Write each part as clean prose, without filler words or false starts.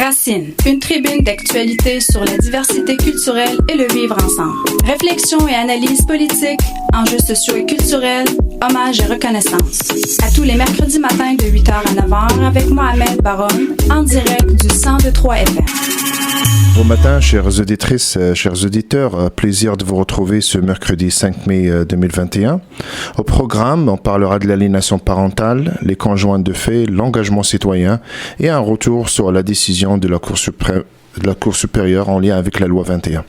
Racine, une tribune d'actualité sur la diversité culturelle et le vivre ensemble. Réflexion et analyse politique, enjeux sociaux et culturels, hommages et reconnaissance. À tous les mercredis matins de 8h à 9h avec Mohamed Baron, en direct du 102.3 FM. Bon matin, chères auditrices, chers auditeurs. Plaisir de vous retrouver ce mercredi 5 mai 2021. Au programme, on parlera de l'aliénation parentale, les conjoints de fait, l'engagement citoyen et un retour sur la décision de la Cour supérieure en lien avec la loi 21.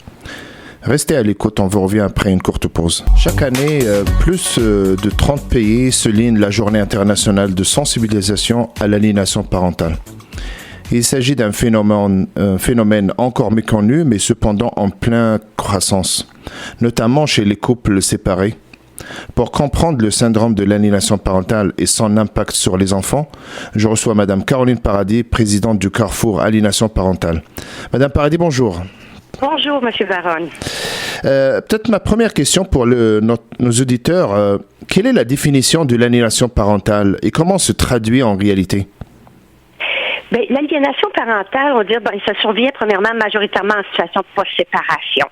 Restez à l'écoute, on vous revient après une courte pause. Chaque année, plus de 30 pays soulignent la journée internationale de sensibilisation à l'aliénation parentale. Il s'agit d'un phénomène encore méconnu, mais cependant en pleine croissance, notamment chez les couples séparés. Pour comprendre le syndrome de l'aliénation parentale et son impact sur les enfants, je reçois Madame Caroline Paradis, présidente du Carrefour Aliénation parentale. Madame Paradis, bonjour. Bonjour, Monsieur Baron. Peut-être ma première question pour nos auditeurs, quelle est la définition de l'aliénation parentale et comment se traduit en réalité? Bien, l'aliénation parentale, on va dire, ça survient premièrement majoritairement en situation de post-séparation.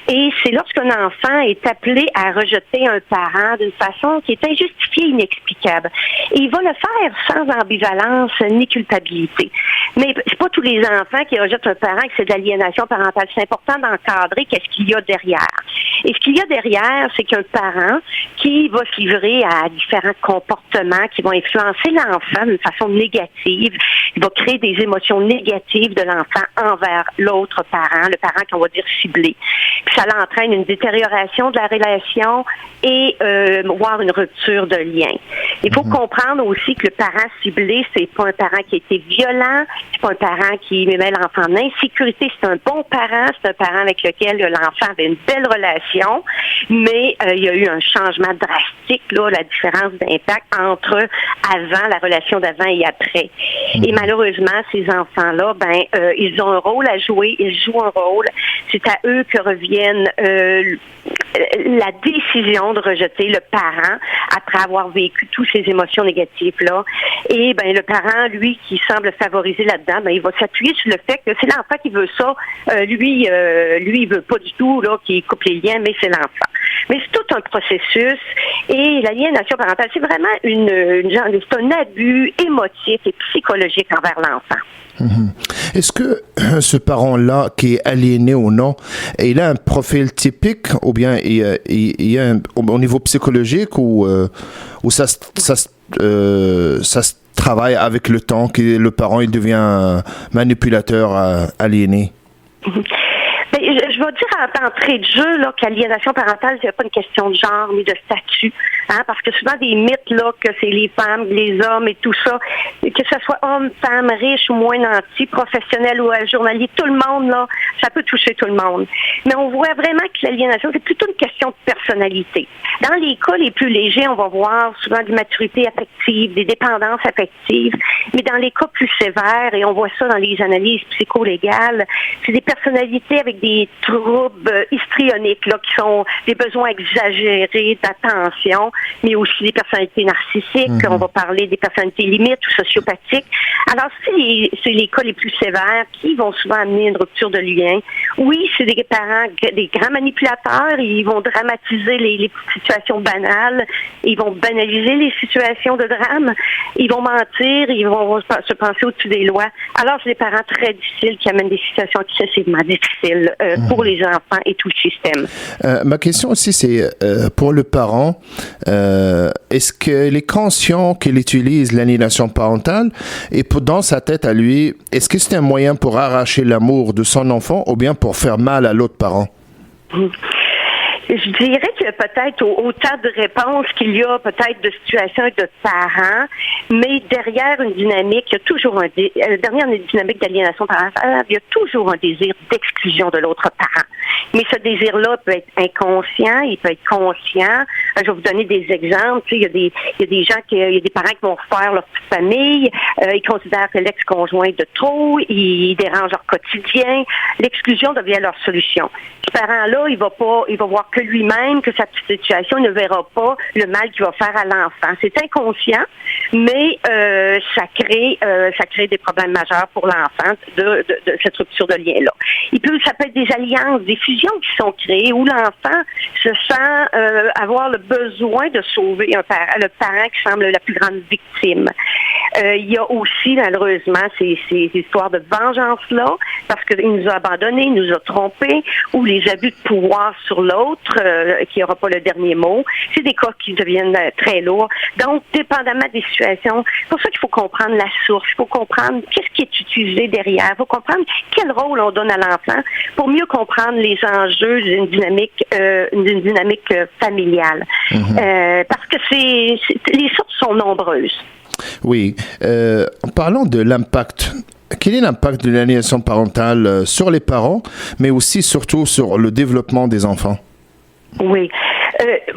Et c'est lorsqu'un enfant est appelé à rejeter un parent d'une façon qui est injustifiée, inexplicable. Et il va le faire sans ambivalence ni culpabilité. Mais c'est pas tous les enfants qui rejettent un parent que c'est de l'aliénation parentale. C'est important d'encadrer qu'est-ce qu'il y a derrière. Et ce qu'il y a derrière, c'est qu'un parent qui va se livrer à différents comportements qui vont influencer l'enfant d'une façon négative, il va créer des émotions négatives de l'enfant envers l'autre parent, le parent qu'on va dire ciblé. Puis ça l'entraîne une détérioration de la relation et voire une rupture de lien. Il faut comprendre aussi que le parent ciblé, c'est pas un parent qui a été violent, c'est pas un parent qui met l'enfant en insécurité, c'est un bon parent, c'est un parent avec lequel l'enfant avait une belle relation, mais il y a eu un changement drastique, là, la différence d'impact entre avant, la relation d'avant et après. Et malheureusement, ces enfants-là, ils ont un rôle à jouer, ils jouent un rôle. C'est à eux que reviennent la décision de rejeter le parent après avoir vécu toutes ces émotions négatives-là. Et le parent, lui, qui semble favoriser là-dedans, il va s'appuyer sur le fait que c'est l'enfant qui veut ça. Lui, il veut pas du tout là qu'il coupe les liens, mais c'est l'enfant. Mais c'est tout un processus. Et l'aliénation parentale, c'est vraiment c'est un abus émotif et psychologique envers l'enfant. Est-ce que ce parent-là, qui est aliéné ou non, il a un profil typique ou bien il y a au niveau psychologique ou ça se travaille avec le temps, que le parent il devient un manipulateur aliéné? Je vais dire d'entrée de jeu là, qu'aliénation parentale, c'est pas une question de genre ni de statut. Parce que souvent des mythes là, que c'est les femmes, les hommes et tout ça, que ce soit homme, femme, riche ou moins nanti, professionnel ou journalier, tout le monde, là, ça peut toucher tout le monde. Mais on voit vraiment que l'aliénation, c'est plutôt une question de personnalité. Dans les cas les plus légers, on va voir souvent de l'immaturité affective, des dépendances affectives, mais dans les cas plus sévères, et on voit ça dans les analyses psycho-légales, c'est des personnalités avec des troubles histrioniques, là, qui sont des besoins exagérés d'attention, mais aussi des personnalités narcissiques. On va parler des personnalités limites ou sociopathiques. Alors, c'est les cas les plus sévères qui vont souvent amener une rupture de lien. Oui, c'est des parents, des grands manipulateurs. Ils vont dramatiser les situations banales. Ils vont banaliser les situations de drame. Ils vont mentir. Ils vont se penser au-dessus des lois. Alors, c'est des parents très difficiles qui amènent des situations excessivement difficiles pour les enfants et tout le système. Ma question aussi, c'est pour le parent, est-ce qu'il est conscient qu'il utilise l'aliénation parentale et dans sa tête à lui, est-ce que c'est un moyen pour arracher l'amour de son enfant ou bien pour faire mal à l'autre parent? Je dirais qu'il y a peut-être autant de réponses qu'il y a peut-être de situations et de parents, mais derrière une dynamique, il y a toujours derrière une dynamique d'aliénation parentale, il y a toujours un désir d'exclusion de l'autre parent. Mais ce désir-là peut être inconscient, il peut être conscient. Je vais vous donner des exemples. Il y a des gens il y a des parents qui vont refaire leur petite famille, ils considèrent que l'ex-conjoint est de trop, ils dérangent leur quotidien. L'exclusion devient leur solution. Ce parent-là, il va voir que que lui-même, que sa petite situation ne verra pas le mal qu'il va faire à l'enfant. C'est inconscient, mais ça crée des problèmes majeurs pour l'enfant de cette rupture de lien-là. Ça peut être des alliances, des fusions qui sont créées où l'enfant se sent avoir le besoin de sauver le parent qui semble la plus grande victime. Il y a aussi, malheureusement, ces histoires de vengeance-là, parce qu'il nous a abandonnés, il nous a trompés, ou les abus de pouvoir sur l'autre, qui n'aura pas le dernier mot. C'est des cas qui deviennent très lourds. Donc, dépendamment des situations, c'est pour ça qu'il faut comprendre la source, il faut comprendre qu'est-ce qui est utilisé derrière, il faut comprendre quel rôle on donne à l'enfant pour mieux comprendre les enjeux d'une dynamique familiale. Parce que les sources sont nombreuses. Oui. En parlant de l'impact, quel est l'impact de l'aliénation parentale sur les parents, mais aussi surtout sur le développement des enfants? Oui.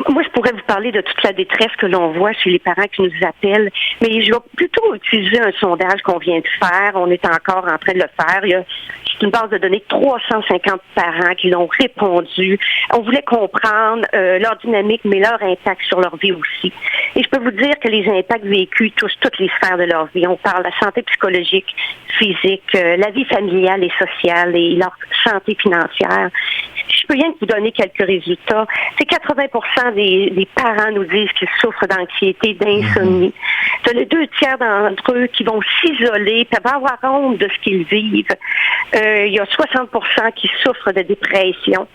Moi, je pourrais vous parler de toute la détresse que l'on voit chez les parents qui nous appellent, mais je vais plutôt utiliser un sondage qu'on vient de faire. On est encore en train de le faire. C'est une base de données de 350 parents qui l'ont répondu. On voulait comprendre leur dynamique, mais leur impact sur leur vie aussi. Et je peux vous dire que les impacts vécus touchent toutes les sphères de leur vie. On parle de la santé psychologique, physique, la vie familiale et sociale et leur santé financière. Je peux rien que vous donner quelques résultats. C'est 80% des parents nous disent qu'ils souffrent d'anxiété, d'insomnie. C'est les 2 tiers d'entre eux qui vont s'isoler, peuvent avoir honte de ce qu'ils vivent. Il y a 60% qui souffrent de dépression.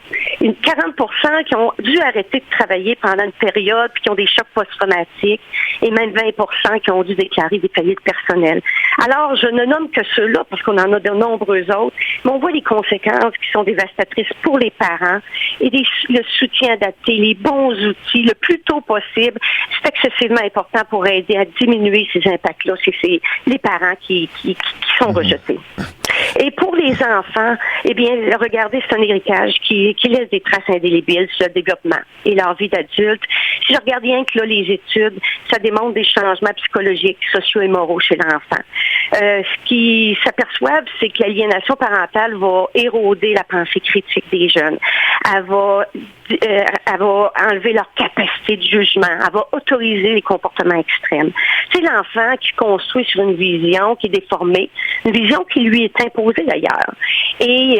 40% qui ont dû arrêter de travailler pendant une période puis qui ont des chocs post-traumatiques. Et même 20% qui ont dû déclarer des faillites personnelles. Alors, je ne nomme que ceux-là parce qu'on en a de nombreux autres, mais on voit les conséquences qui sont dévastatrices pour les parents et le soutien adapté, les bons outils, le plus tôt possible, c'est excessivement important pour aider à diminuer ces impacts-là. C'est les parents qui sont rejetés. Et pour les enfants, eh bien, regardez, c'est un héritage qui laisse des traces indélébiles sur le développement et leur vie d'adulte. Si je regarde bien que là, les études, ça démontre des changements psychologiques, sociaux et moraux chez l'enfant. Ce qu'ils s'aperçoivent, c'est que l'aliénation parentale va éroder la pensée critique des jeunes. Elle va enlever leur capacité de jugement. Elle va autoriser les comportements extrêmes. C'est l'enfant qui construit sur une vision qui est déformée, une vision qui lui est imposée d'ailleurs. Et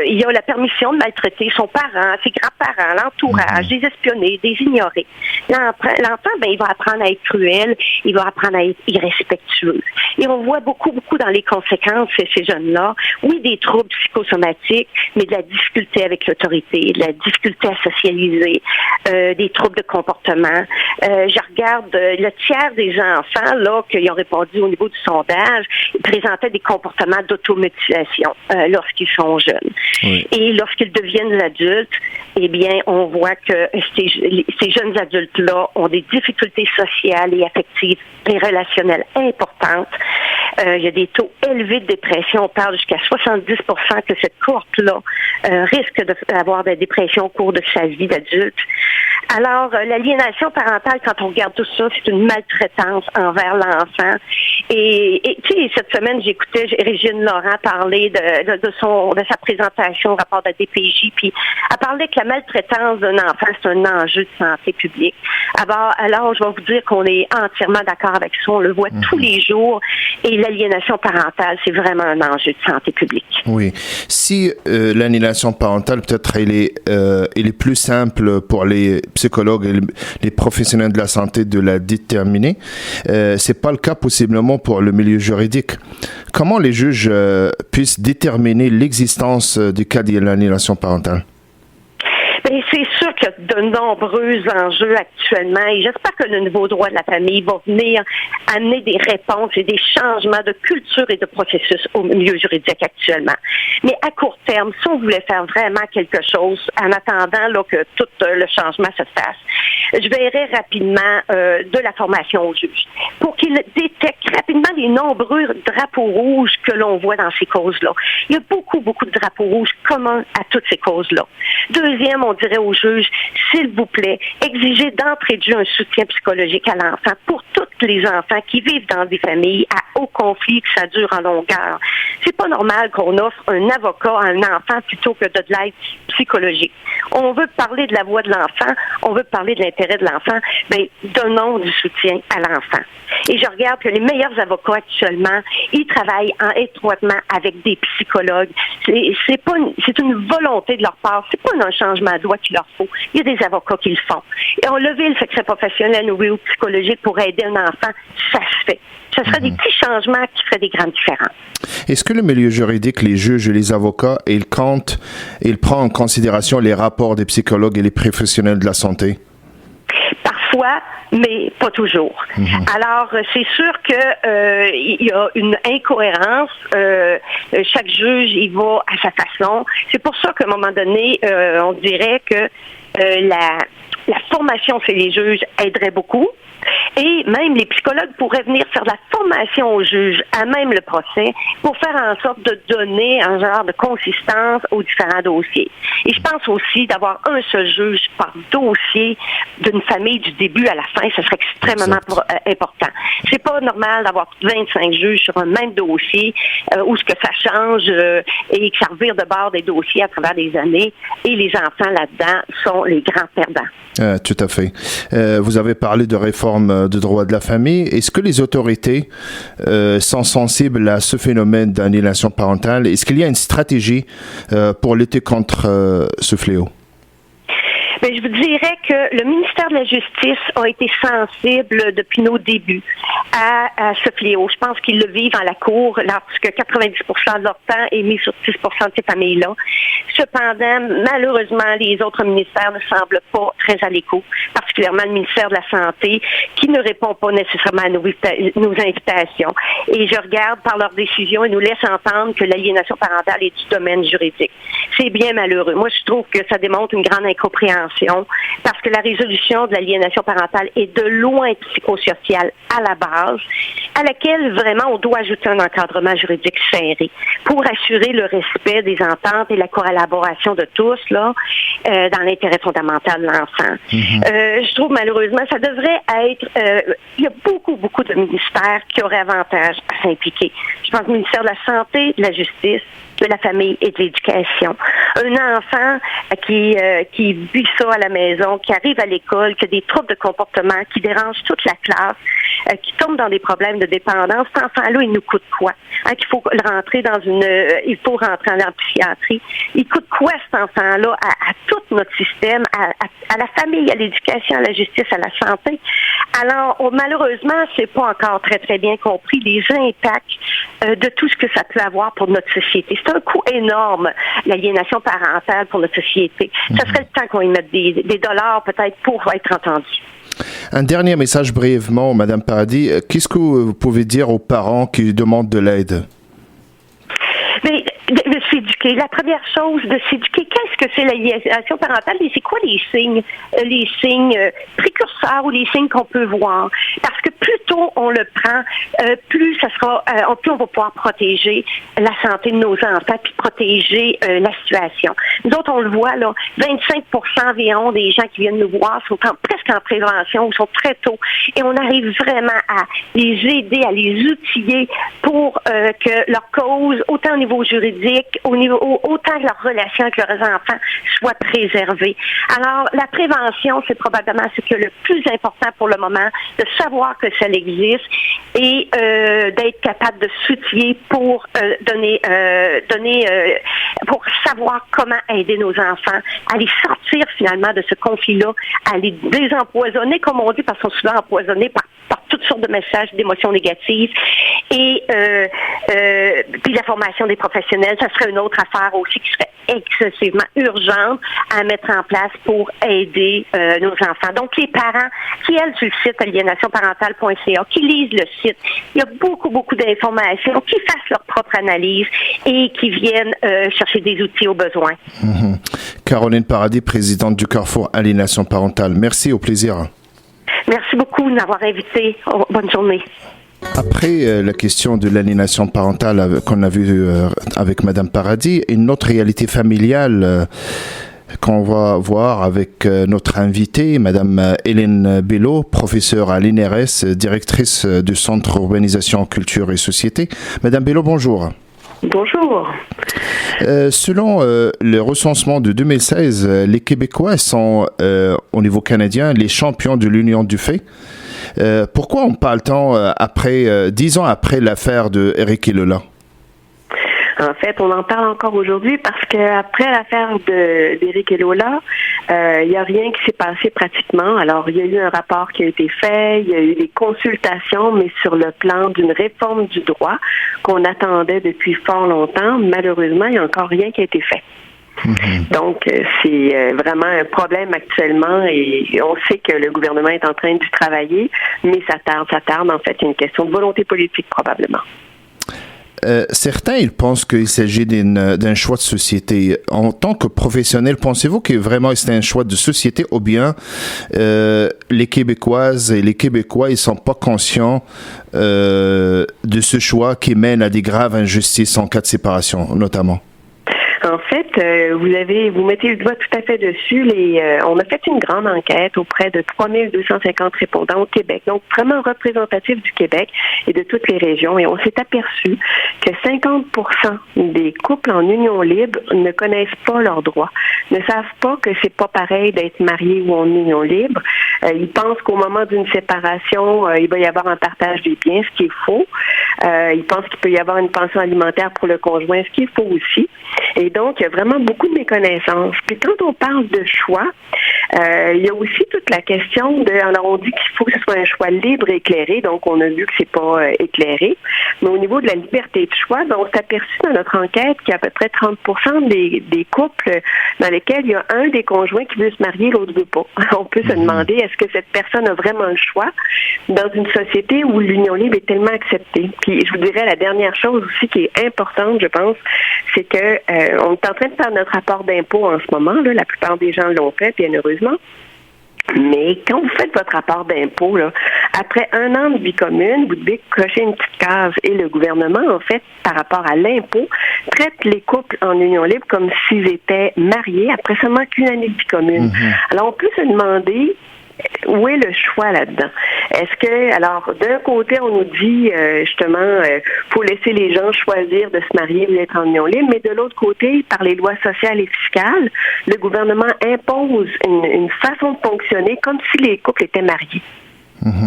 il y a la permission de maltraiter son parent, ses grands-parents, l'entourage, des espionner, des ignorer. L'enfant, il va apprendre à être cruel, il va apprendre à être irrespectueux. Et on voit beaucoup dans les conséquences chez ces jeunes-là. Oui, des troubles psychosomatiques, mais de la difficulté avec l'autorité, de la difficulté à socialiser, des troubles de comportement. Je regarde le tiers des enfants là qui ont répondu au niveau du sondage, ils présentaient des comportements d'automutilation lorsqu'ils sont jeunes. Oui. Et lorsqu'ils deviennent adultes, eh bien, on voit que ces jeunes adultes-là ont des difficultés sociales et affectives et relationnelles importantes. Il y a des taux élevés de dépression. On parle jusqu'à 70% que cette cohorte-là risque d'avoir des dépressions au cours de sa vie d'adulte. Alors, l'aliénation parentale, quand on regarde tout ça, c'est une maltraitance envers l'enfant. Et tu sais, cette semaine, j'écoutais Régine Laurent parler de sa présentation au rapport de la DPJ, puis elle parlait que la maltraitance d'un enfant, c'est un enjeu de santé publique. Alors, je vais vous dire qu'on est entièrement d'accord avec ça. On le voit tous les jours. Et l'aliénation parentale, c'est vraiment un enjeu de santé publique. Oui. Si l'aliénation parentale, peut-être, elle est plus simple pour les psychologues et les professionnels de la santé de la déterminer, c'est pas le cas possiblement pour le milieu juridique. Comment les juges puissent déterminer l'existence du cas de l'aliénation parentale? Bien, c'est sûr qu'il y a de nombreux enjeux actuellement et j'espère que le nouveau droit de la famille va venir amener des réponses et des changements de culture et de processus au milieu juridique actuellement. Mais à court terme, si on voulait faire vraiment quelque chose en attendant là, que tout le changement se fasse, je verrais rapidement de la formation aux juges pour qu'ils détectent rapidement les nombreux drapeaux rouges que l'on voit dans ces causes-là. Il y a beaucoup de drapeaux rouges communs à toutes ces causes-là. Deuxième, on dirait aux juges s'il vous plaît, exigez d'entrée de jeu un soutien psychologique à l'enfant pour tous les enfants qui vivent dans des familles à haut conflit, que ça dure en longueur. C'est pas normal qu'on offre un avocat à un enfant plutôt que de l'aide psychologique. On veut parler de la voix de l'enfant, on veut parler de l'intérêt de l'enfant, bien, donnons du soutien à l'enfant. Et je regarde que les meilleurs avocats actuellement, ils travaillent étroitement avec des psychologues. C'est une volonté de leur part. C'est pas un changement de loi qu'il leur faut. Il y a des avocats qui le font. Et on levé le secret professionnel ou psychologique pour aider un enfant, ça se fait. Ce serait des petits changements qui feraient des grandes différences. Est-ce que le milieu juridique, les juges et les avocats, il prend en considération les rapports des psychologues et les professionnels de la santé? Parfois, mais pas toujours. Alors, c'est sûr que il y a une incohérence. Chaque juge, il va à sa façon. C'est pour ça qu'à un moment donné, on dirait que la formation chez les juges aiderait beaucoup. Et même les psychologues pourraient venir faire de la formation aux juges à même le procès pour faire en sorte de donner un genre de consistance aux différents dossiers. Et je pense aussi d'avoir un seul juge par dossier d'une famille du début à la fin, ce serait extrêmement important. C'est pas normal d'avoir 25 juges sur un même dossier où ce que ça change et que ça revire de bord des dossiers à travers les années. Et les enfants là-dedans sont les grands perdants. Tout à fait. Vous avez parlé de réforme de droit de la famille. Est-ce que les autorités sont sensibles à ce phénomène d'aliénation parentale? Est-ce qu'il y a une stratégie pour lutter contre ce fléau? Bien, je vous dirais que le ministère de la Justice a été sensible depuis nos débuts à ce fléau. Je pense qu'ils le vivent à la cour lorsque 90% de leur temps est mis sur 6% de ces familles-là. Cependant, malheureusement, les autres ministères ne semblent pas très à l'écoute, particulièrement le ministère de la Santé, qui ne répond pas nécessairement à nos invitations. Et je regarde par leurs décisions, ils nous laissent entendre que l'aliénation parentale est du domaine juridique. C'est bien malheureux. Moi, je trouve que ça démontre une grande incompréhension parce que la résolution de l'aliénation parentale est de loin psychosociale à la base, à laquelle vraiment on doit ajouter un encadrement juridique serré pour assurer le respect des ententes et la collaboration de tous là dans l'intérêt fondamental de l'enfant. Je trouve malheureusement ça devrait être il y a beaucoup de ministères qui auraient avantage à s'impliquer. Je pense au ministère de la Santé, de la Justice, de la famille et de l'éducation. Un enfant qui vit ça à la maison, qui arrive à l'école, qui a des troubles de comportement, qui dérange toute la classe, qui tombe dans des problèmes de dépendance, cet enfant-là, il nous coûte quoi? Il faut rentrer il faut rentrer en psychiatrie. Il coûte quoi cet enfant-là à tout notre système, à la famille, à l'éducation, à la justice, à la santé? Alors, malheureusement, c'est pas encore très, très bien compris les impacts de tout ce que ça peut avoir pour notre société. C'est un coût énorme, l'aliénation parentale pour notre société. Ça serait le temps qu'on y mette des dollars peut-être pour être entendu. Un dernier message brièvement, Madame Paradis. Qu'est-ce que vous pouvez dire aux parents qui demandent de l'aide? Mais de s'éduquer. La première chose, de s'éduquer. Qu'est-ce que c'est l'aliénation parentale et c'est quoi les signes précurseurs ou les signes qu'on peut voir? Parce que plus tôt on le prend, plus ça sera, plus on va pouvoir protéger la santé de nos enfants puis protéger la situation. Nous autres, on le voit là, 25% environ des gens qui viennent nous voir sont presque en prévention ou sont très tôt et on arrive vraiment à les aider, à les outiller pour que leur cause, autant au niveau juridique, autant que leur relation avec leurs enfants soit préservée. Alors, la prévention, c'est probablement ce qui est le plus important pour le moment, de savoir que ça existe et d'être capable de s'outiller pour pour savoir comment aider nos enfants à les sortir finalement de ce conflit-là, à les désempoisonner, comme on dit, parce qu'ils sont souvent empoisonnés par toutes sortes de messages, d'émotions négatives. Et puis la formation des professionnels, ça serait une autre affaire aussi qui serait excessivement urgente à mettre en place pour aider nos enfants. Donc, les parents qui aillent sur le site aliénationparentale.ca, qui lisent le site, il y a beaucoup d'informations, qui fassent leur propre analyse et qui viennent chercher des outils au besoin. Caroline Paradis, présidente du Carrefour Aliénation Parentale. Merci, au plaisir. Merci beaucoup de m'avoir invité. Bonne journée. Après la question de l'aliénation parentale qu'on a vue avec Madame Paradis, une autre réalité familiale qu'on va voir avec notre invitée, Madame Hélène Bello, professeure à l'INRS, directrice du Centre Urbanisation, Culture et Société. Madame Bello, bonjour. Bonjour. Selon le recensement de 2016, les Québécois sont, au niveau canadien, les champions de l'Union du fait. Pourquoi on parle tant après, 10 ans après l'affaire de Éric et Lola? En fait, on en parle encore aujourd'hui parce qu'après l'affaire d'Éric et Lola, il n'y a rien qui s'est passé pratiquement. Alors, il y a eu un rapport qui a été fait, il y a eu des consultations, mais sur le plan d'une réforme du droit qu'on attendait depuis fort longtemps, malheureusement, il n'y a encore rien qui a été fait. Donc, c'est vraiment un problème actuellement et on sait que le gouvernement est en train d'y travailler, mais ça tarde. En fait, il y a une question de volonté politique probablement. Certains, ils pensent qu'il s'agit d'un choix de société. En tant que professionnel, pensez-vous que vraiment c'est un choix de société ou bien les Québécoises et les Québécois, ils sont pas conscients de ce choix qui mène à des graves injustices en cas de séparation, notamment? En fait, vous mettez le doigt tout à fait dessus. On a fait une grande enquête auprès de 3250 répondants au Québec, donc vraiment représentatif du Québec et de toutes les régions. Et on s'est aperçu que 50% des couples en union libre ne connaissent pas leurs droits, ne savent pas que c'est pas pareil d'être marié ou en union libre. Ils pensent qu'au moment d'une séparation, il va y avoir un partage des biens, ce qui est faux. Ils pensent qu'il peut y avoir une pension alimentaire pour le conjoint, ce qui est faux aussi. Et donc, il y a vraiment beaucoup de méconnaissances. Puis quand on parle de choix, il y a aussi toute la question alors on dit qu'il faut que ce soit un choix libre et éclairé, donc on a vu que c'est pas éclairé. Mais au niveau de la liberté de choix, on s'est aperçu dans notre enquête qu'il y a à peu près 30% des couples dans lesquels il y a un des conjoints qui veut se marier, l'autre veut pas. On peut se demander, est-ce que cette personne a vraiment le choix dans une société où l'union libre est tellement acceptée? Puis je vous dirais, la dernière chose aussi qui est importante, je pense, c'est que on est en train de faire notre rapport d'impôt en ce moment. Là, la plupart des gens l'ont fait, bien heureusement. Mais quand vous faites votre rapport d'impôt, là, après 1 an de vie commune, vous devez cocher une petite case. Et le gouvernement, en fait, par rapport à l'impôt, traite les couples en union libre comme s'ils étaient mariés après seulement qu'1 année de vie commune. Alors, on peut se demander où est le choix là-dedans? Est-ce que, alors, d'un côté, on nous dit, justement, faut laisser les gens choisir de se marier ou d'être en union libre, mais de l'autre côté, par les lois sociales et fiscales, le gouvernement impose une façon de fonctionner comme si les couples étaient mariés.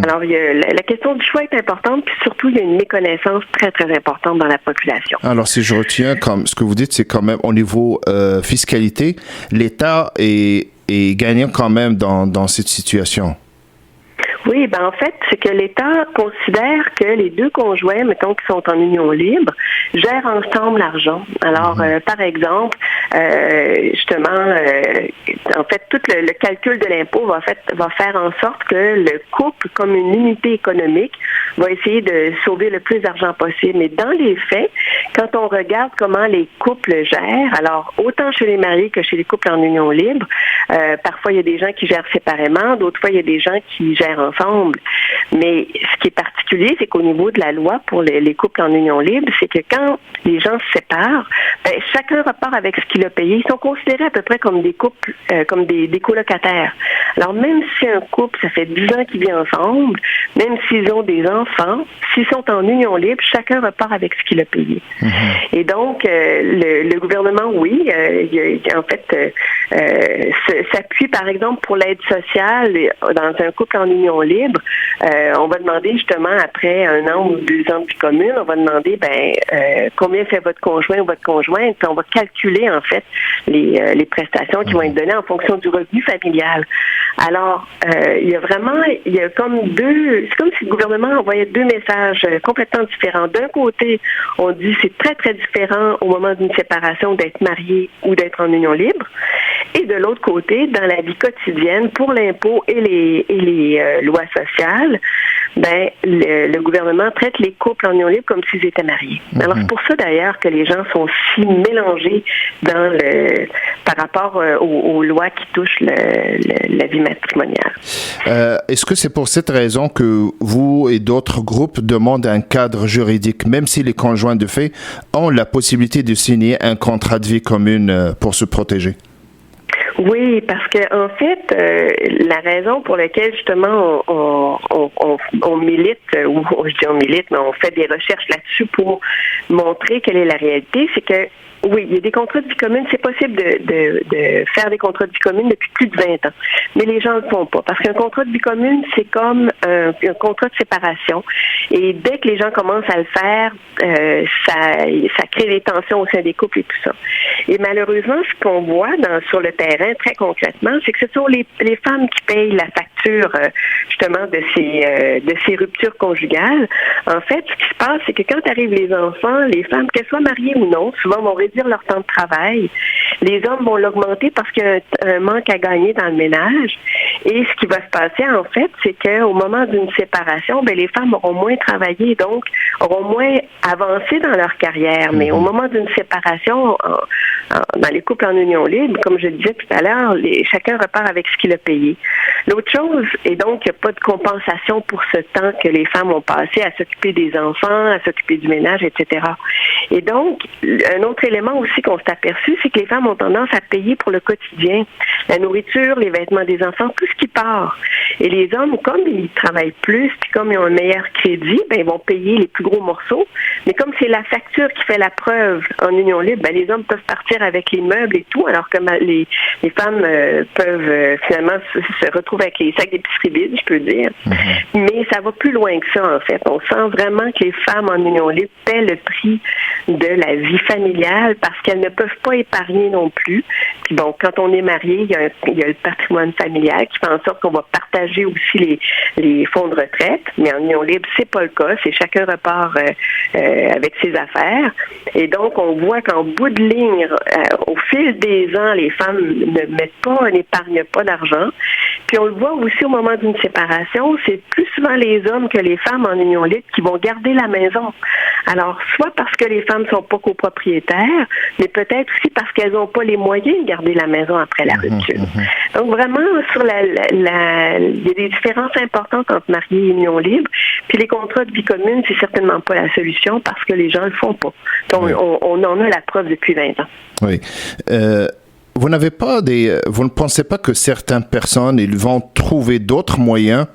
Alors, la question du choix est importante, puis surtout, il y a une méconnaissance très, très importante dans la population. Alors, si je retiens, comme ce que vous dites, c'est quand même au niveau fiscalité, l'État est gagnant quand même dans cette situation. Oui, en fait, c'est que l'État considère que les deux conjoints, mettons, qui sont en union libre, gèrent ensemble l'argent. Alors, par exemple, justement, en fait, tout le calcul de l'impôt va faire en sorte que le couple, comme une unité économique, va essayer de sauver le plus d'argent possible. Mais dans les faits, quand on regarde comment les couples gèrent, alors autant chez les mariés que chez les couples en union libre, parfois il y a des gens qui gèrent séparément, d'autres fois il y a des gens qui gèrent ensemble. Mais ce qui est particulier, c'est qu'au niveau de la loi pour les couples en union libre, c'est que quand les gens se séparent, chacun repart avec ce qu'il a payé. Ils sont considérés à peu près comme des couples, comme des colocataires. Alors même si un couple, ça fait 10 ans qu'ils vivent ensemble, même s'ils ont des enfants, s'ils sont en union libre, chacun repart avec ce qu'il a payé. Et donc, le gouvernement, oui, en fait, s'appuie, par exemple, pour l'aide sociale dans un couple en union libre. On va demander justement, après 1 an ou 2 ans de vie commune, on va demander combien fait votre conjoint ou votre conjointe, puis on va calculer en fait les prestations qui vont être données en fonction du revenu familial. Alors, il y a comme c'est comme si le gouvernement envoyait 2 messages complètement différents. D'un côté, on dit c'est très, très différent au moment d'une séparation d'être marié ou d'être en union libre. Et de l'autre côté, dans la vie quotidienne, pour l'impôt et les lois sociales, le gouvernement traite les couples en union libre comme s'ils étaient mariés. Alors, c'est pour ça, d'ailleurs, que les gens sont si mélangés par rapport aux lois qui touchent la vie matrimoniale. Est-ce que c'est pour cette raison que vous et d'autres groupes demandent un cadre juridique, même si les conjoints de fait ont la possibilité de signer un contrat de vie commune pour se protéger? Oui, parce que en fait, la raison pour laquelle justement on milite, ou je dis on milite, mais on fait des recherches là-dessus pour montrer quelle est la réalité, c'est que oui, il y a des contrats de vie commune. C'est possible de faire des contrats de vie commune depuis plus de 20 ans. Mais les gens ne le font pas. Parce qu'un contrat de vie commune, c'est comme un contrat de séparation. Et dès que les gens commencent à le faire, ça crée des tensions au sein des couples et tout ça. Et malheureusement, ce qu'on voit sur le terrain, très concrètement, c'est que ce sont les femmes qui payent la facture, justement, de ces ruptures conjugales. En fait, ce qui se passe, c'est que quand arrivent les enfants, les femmes, qu'elles soient mariées ou non, souvent vont réduire leur temps de travail. Les hommes vont l'augmenter parce qu'il y a un manque à gagner dans le ménage. Et ce qui va se passer, en fait, c'est qu'au moment d'une séparation, les femmes auront moins travaillé, donc auront moins avancé dans leur carrière. Mais au moment d'une séparation, dans les couples en union libre, comme je le disais tout à l'heure, chacun repart avec ce qu'il a payé. L'autre chose, et donc, il n'y a pas de compensation pour ce temps que les femmes ont passé à s'occuper des enfants, à s'occuper du ménage, etc. Et donc, un autre élément aussi qu'on s'est aperçu, c'est que les femmes ont tendance à payer pour le quotidien. La nourriture, les vêtements des enfants, tout ce qui part. Et les hommes, comme ils travaillent plus, puis comme ils ont un meilleur crédit, ils vont payer les plus gros morceaux. Mais comme c'est la facture qui fait la preuve en union libre, les hommes peuvent partir avec les meubles et tout, alors que les femmes peuvent finalement se retrouver avec les sacs d'épicerie vides, je peux dire. Mais ça va plus loin que ça, en fait. On sent vraiment que les femmes en union libre paient le prix de la vie familiale parce qu'elles ne peuvent pas épargner non plus. Puis bon, quand on est marié, il y a le patrimoine familial qui fait en sorte qu'on va partager aussi les fonds de retraite. Mais en union libre, c'est pas le cas. C'est chacun repart avec ses affaires. Et donc, on voit qu'en bout de ligne, au fil des ans, les femmes n'épargnent pas d'argent. Puis on le voit aussi au moment d'une séparation, c'est plus souvent les hommes que les femmes en union libre qui vont garder la maison. Alors, soit parce que les femmes ne sont pas copropriétaires, mais peut-être aussi parce qu'elles n'ont pas les moyens de garder la maison après la rupture. Donc, vraiment, il y a des différences importantes entre mariés et union libre. Puis les contrats de vie commune, c'est certainement pas la solution parce que les gens ne le font pas. Donc, on en a la preuve depuis 20 ans. Oui. Vous ne pensez pas que certaines personnes, ils vont trouver d'autres moyens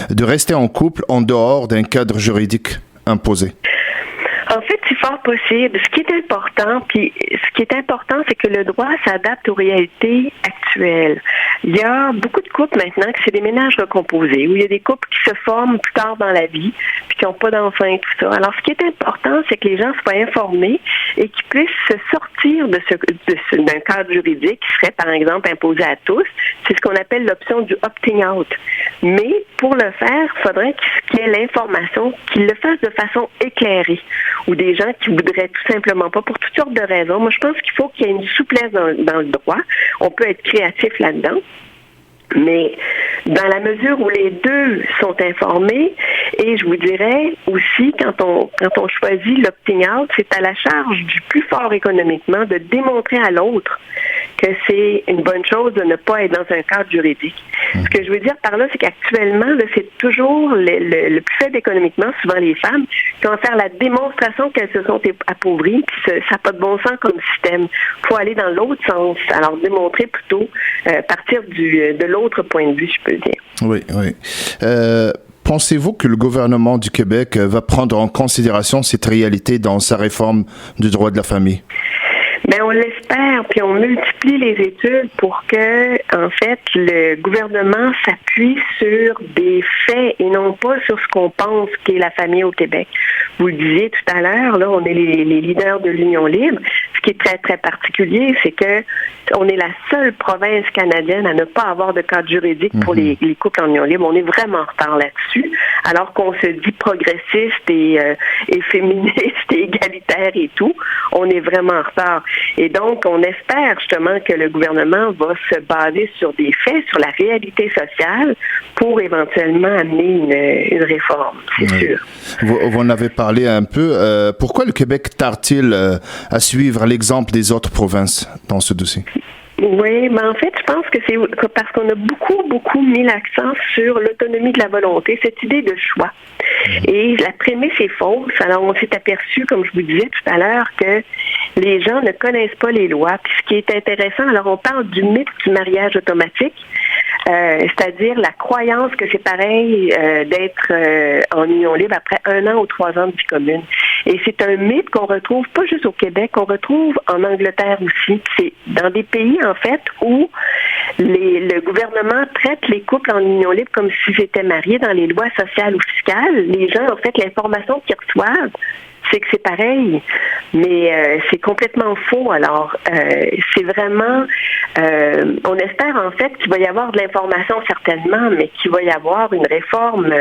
de rester en couple en dehors d'un cadre juridique imposé? En fait, c'est fort possible. Ce qui est important, c'est que le droit s'adapte aux réalités actuelles. Il y a beaucoup de couples maintenant que c'est des ménages recomposés, où il y a des couples qui se forment plus tard dans la vie, puis qui n'ont pas d'enfants et tout ça. Alors, ce qui est important, c'est que les gens soient informés et qu'ils puissent se sortir d'un cadre juridique qui serait, par exemple, imposé à tous. C'est ce qu'on appelle l'option du opting out. Mais pour le faire, il faudrait qu'il y ait l'information, qu'ils le fassent de façon éclairée, ou des gens qui voudraient tout simplement pas, pour toutes sortes de raisons. Moi, je pense qu'il faut qu'il y ait une souplesse dans le droit. On peut être créatif là-dedans. Mais dans la mesure où les deux sont informés, et je vous dirais aussi, quand on choisit l'opting-out, c'est à la charge du plus fort économiquement de démontrer à l'autre que c'est une bonne chose de ne pas être dans un cadre juridique. Ce que je veux dire par là, c'est qu'actuellement, c'est toujours le plus faible économiquement, souvent les femmes, qui vont faire la démonstration qu'elles se sont appauvries, puis ça n'a pas de bon sens comme système. Il faut aller dans l'autre sens, alors démontrer plutôt, partir de l'autre point de vue, je peux le dire. Oui, oui. Pensez-vous que le gouvernement du Québec va prendre en considération cette réalité dans sa réforme du droit de la famille? Ben, on l'espère, puis on multiplie les études pour que, en fait, le gouvernement s'appuie sur des faits et non pas sur ce qu'on pense qu'est la famille au Québec. Vous le disiez tout à l'heure, là, on est les leaders de l'Union libre. Ce qui est très, très particulier, c'est que on est la seule province canadienne à ne pas avoir de cadre juridique pour les couples en union libre. On est vraiment en retard là-dessus, alors qu'on se dit progressiste et féministe et égalitaire et tout. On est vraiment en retard. Et donc, on espère justement que le gouvernement va se baser sur des faits, sur la réalité sociale, pour éventuellement amener une réforme, c'est sûr. Vous en avez parlé un peu. Pourquoi le Québec tarde-t-il à suivre l'exemple des autres provinces dans ce dossier? Oui, mais en fait, je pense que c'est parce qu'on a beaucoup mis l'accent sur l'autonomie de la volonté, cette idée de choix. Et la prémisse est fausse. Alors, on s'est aperçu, comme je vous disais tout à l'heure, que les gens ne connaissent pas les lois. Puis ce qui est intéressant, alors on parle du mythe du mariage automatique, c'est-à-dire la croyance que c'est pareil d'être en union libre après 1 an ou 3 ans de vie commune. Et c'est un mythe qu'on retrouve pas juste au Québec, qu'on retrouve en Angleterre aussi. C'est dans des pays, en fait, où le gouvernement traite les couples en union libre comme s'ils étaient mariés dans les lois sociales ou fiscales. Les gens, en fait, l'information qu'ils reçoivent, c'est que c'est pareil, mais c'est complètement faux. Alors, c'est vraiment, on espère en fait qu'il va y avoir de l'information certainement, mais qu'il va y avoir une réforme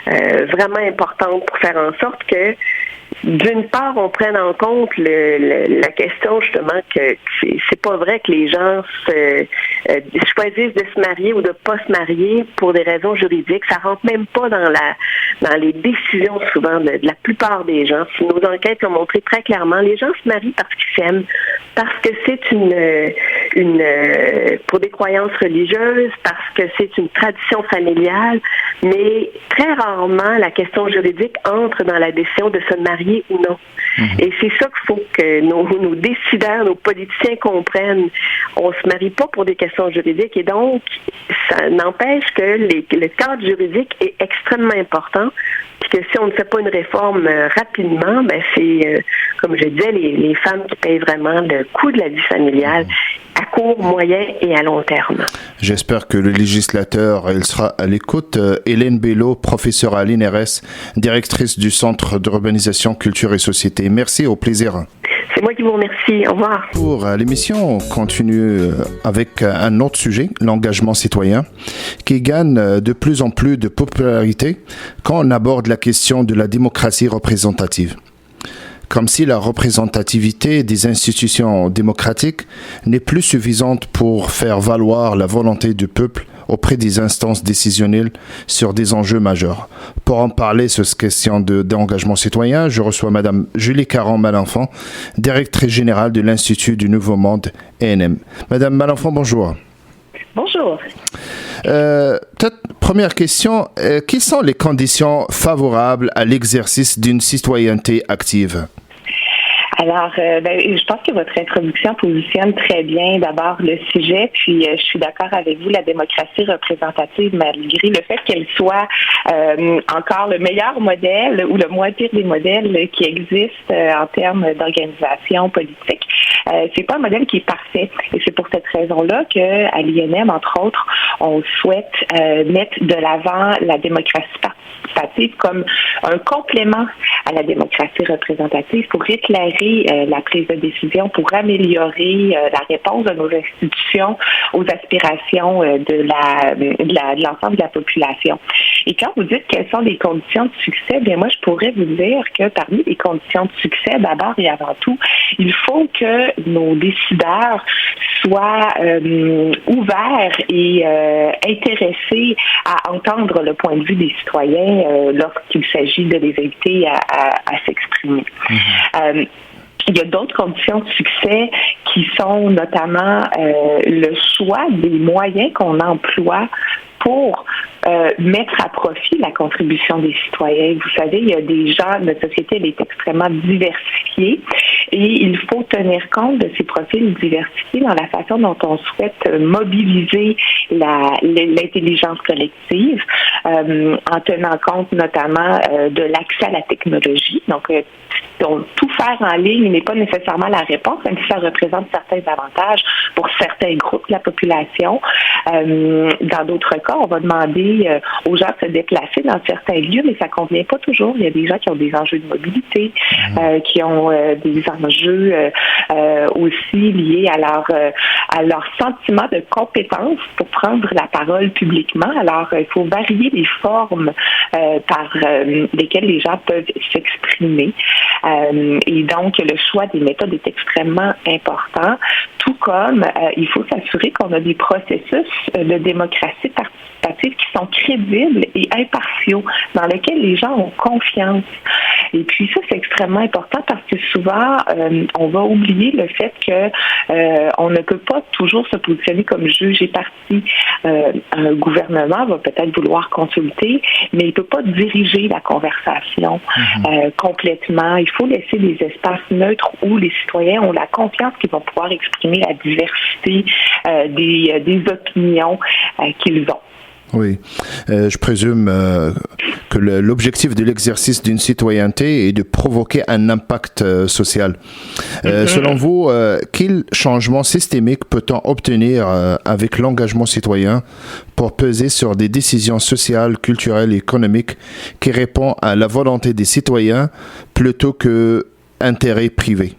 vraiment importante pour faire en sorte que, d'une part, on prenne en compte la question justement que c'est pas vrai que les gens choisissent de se marier ou de pas se marier pour des raisons juridiques. Ça rentre même pas dans les décisions souvent de la plupart des gens. Si nos enquêtes ont montré très clairement, les gens se marient parce qu'ils s'aiment, parce que c'est pour des croyances religieuses, parce que c'est une tradition familiale, mais très rarement la question juridique entre dans la décision de se marier ou non. Et c'est ça qu'il faut que nos décideurs, nos politiciens comprennent. On se marie pas pour des questions juridiques et donc ça n'empêche que le cadre juridique est extrêmement important. Puis que si on ne fait pas une réforme rapidement, ben c'est, comme je disais, les femmes qui payent vraiment le coût de la vie familiale à court, moyen et à long terme. J'espère que le législateur il sera à l'écoute. Hélène Bello, professeure à l'INRS, directrice du Centre d'urbanisation, culture et société. Merci, au plaisir. C'est moi qui vous remercie. Au revoir. Pour l'émission, on continue avec un autre sujet, l'engagement citoyen, qui gagne de plus en plus de popularité quand on aborde la question de la démocratie représentative. Comme si la représentativité des institutions démocratiques n'est plus suffisante pour faire valoir la volonté du peuple auprès des instances décisionnelles sur des enjeux majeurs. Pour en parler sur cette question d'engagement citoyen, je reçois Madame Julie Caron-Malenfant, directrice générale de l'Institut du Nouveau Monde ENM. Madame Malenfant, bonjour. Bonjour. Peut-être première question, quelles sont les conditions favorables à l'exercice d'une citoyenneté active? Alors, je pense que votre introduction positionne très bien d'abord le sujet, puis je suis d'accord avec vous, la démocratie représentative, malgré le fait qu'elle soit encore le meilleur modèle ou le moins pire des modèles qui existent en termes d'organisation politique, c'est pas un modèle qui est parfait. Et c'est pour cette raison-là qu'à l'INM, entre autres, on souhaite mettre de l'avant la démocratie participative comme un complément à la démocratie représentative pour éclairer la prise de décision, pour améliorer la réponse de nos institutions aux aspirations de l'ensemble de la population. Et quand vous dites quelles sont les conditions de succès, bien moi je pourrais vous dire que parmi les conditions de succès, d'abord et avant tout, il faut que nos décideurs soient ouverts et intéressés à entendre le point de vue des citoyens lorsqu'il s'agit de les inviter à s'exprimer. Il y a d'autres conditions de succès qui sont notamment le choix des moyens qu'on emploie pour mettre à profit la contribution des citoyens. Vous savez, il y a des gens, notre société elle est extrêmement diversifiée et il faut tenir compte de ces profils diversifiés dans la façon dont on souhaite mobiliser l'intelligence collective en tenant compte notamment de l'accès à la technologie. Donc tout faire en ligne n'est pas nécessairement la réponse, même si ça représente certains avantages pour certains groupes de la population. Dans d'autres cas, on va demander aux gens de se déplacer dans certains lieux, mais ça ne convient pas toujours. Il y a des gens qui ont des enjeux de mobilité, qui ont des enjeux aussi liés à leur sentiment de compétence pour prendre la parole publiquement. Alors, il faut varier les formes par lesquelles les gens peuvent s'exprimer. Et donc, le choix des méthodes est extrêmement important, tout comme il faut s'assurer qu'on a des processus de démocratie participative qui sont crédibles et impartiaux, dans lesquels les gens ont confiance. Et puis ça, c'est extrêmement important parce que souvent, on va oublier le fait que on ne peut pas toujours se positionner comme juge et partie. Un gouvernement va peut-être vouloir consulter, mais il ne peut pas diriger la conversation complètement. Il faut laisser des espaces neutres où les citoyens ont la confiance qu'ils vont pouvoir exprimer la diversité des opinions qu'ils ont. Oui, je présume que l'objectif de l'exercice d'une citoyenneté est de provoquer un impact social. Selon vous, quel changement systémique peut-on obtenir avec l'engagement citoyen pour peser sur des décisions sociales, culturelles et économiques qui répondent à la volonté des citoyens plutôt que intérêts privés?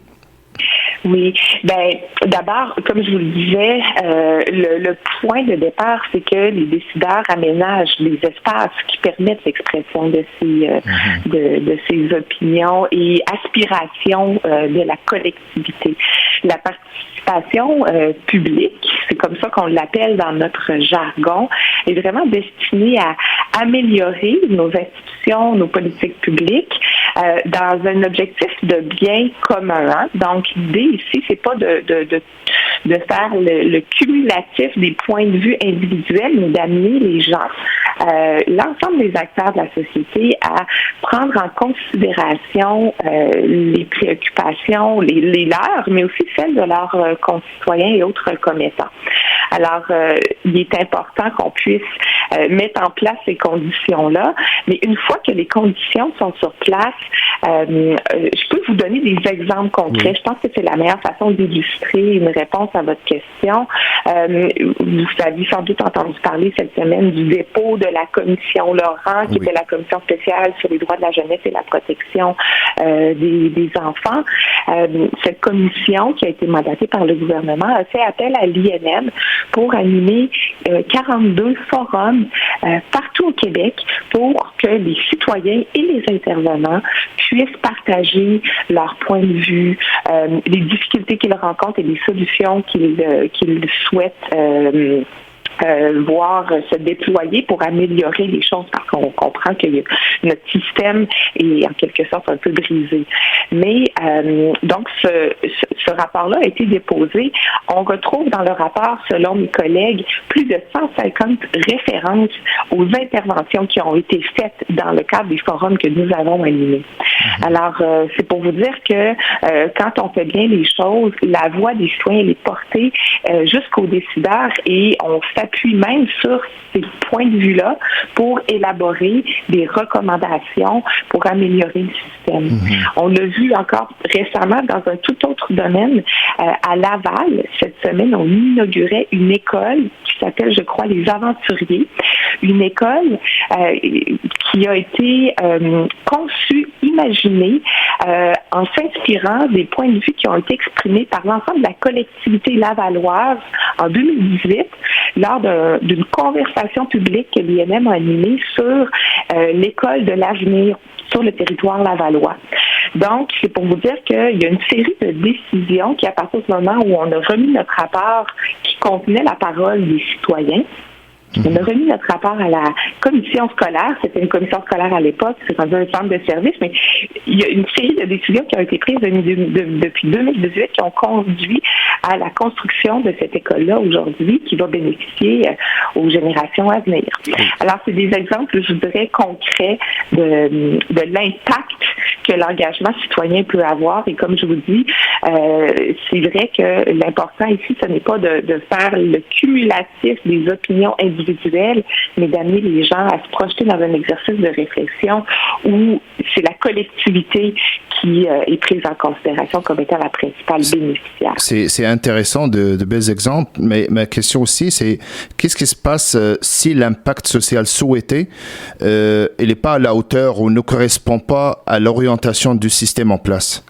Oui, d'abord, comme je vous le disais, le point de départ, c'est que les décideurs aménagent les espaces qui permettent l'expression de ces opinions et aspirations de la collectivité. La participation publique, c'est comme ça qu'on l'appelle dans notre jargon, est vraiment destinée à améliorer nos institutions, nos politiques publiques dans un objectif de bien commun. Donc, l'idée ici, c'est pas de faire le cumulatif des points de vue individuels, mais d'amener les gens, l'ensemble des acteurs de la société à prendre en considération les préoccupations, les leurs, mais aussi celles de leurs concitoyens et autres commettants. Alors, il est important qu'on puisse mettre en place ces conditions-là, mais une fois que les conditions sont sur place, je peux vous donner des exemples concrets. Oui. Je pense que c'est la meilleure façon d'illustrer une réponse à votre question. Vous avez sans doute entendu parler cette semaine du dépôt de la commission Laurent, qui était la commission spéciale sur les droits de la jeunesse et la protection des enfants. Cette commission, qui a été mandatée par le gouvernement, a fait appel à l'INM pour animer 42 forums partout au Québec pour que les citoyens et les intervenants puissent partager leurs points de vue, les difficultés qu'ils rencontrent et les solutions qu'ils souhaitent voir se déployer pour améliorer les choses, parce qu'on comprend que notre système est en quelque sorte un peu brisé. Mais donc ce rapport-là a été déposé. On retrouve dans le rapport, selon mes collègues, plus de 150 références aux interventions qui ont été faites dans le cadre des forums que nous avons animés. Alors, c'est pour vous dire que quand on fait bien les choses, la voix des citoyens est portée jusqu'aux décideurs et on s'appuie même sur ces points de vue-là pour élaborer des recommandations pour améliorer le système. On l'a vu encore récemment dans un tout autre domaine. À Laval, cette semaine, on inaugurait une école qui s'appelle, je crois, les Aventuriers. Une école qui a été conçue, imaginée en s'inspirant des points de vue qui ont été exprimés par l'ensemble de la collectivité lavalloise en 2018 lors d'une conversation publique que l'INM a animée sur l'école de l'avenir sur le territoire lavallois. Donc, c'est pour vous dire qu'il y a une série de décisions qui, à partir du moment où on a remis notre rapport qui contenait la parole des citoyens, on a remis notre rapport à la commission scolaire. C'était une commission scolaire à l'époque, c'est rendu un centre de service, mais il y a une série de décisions qui ont été prises depuis 2018 qui ont conduit à la construction de cette école-là aujourd'hui qui va bénéficier aux générations à venir. Alors, c'est des exemples, je dirais, concrets de l'impact que l'engagement citoyen peut avoir. Et comme je vous dis, c'est vrai que l'important ici, ce n'est pas de faire le cumulatif des opinions individuelles, mais d'amener les gens à se projeter dans un exercice de réflexion où c'est la collectivité qui est prise en considération comme étant la principale bénéficiaire. C'est intéressant, de belles exemples, mais ma question aussi, c'est qu'est-ce qui se passe si l'impact social souhaité il n'est pas à la hauteur ou ne correspond pas à l'orientation du système en place?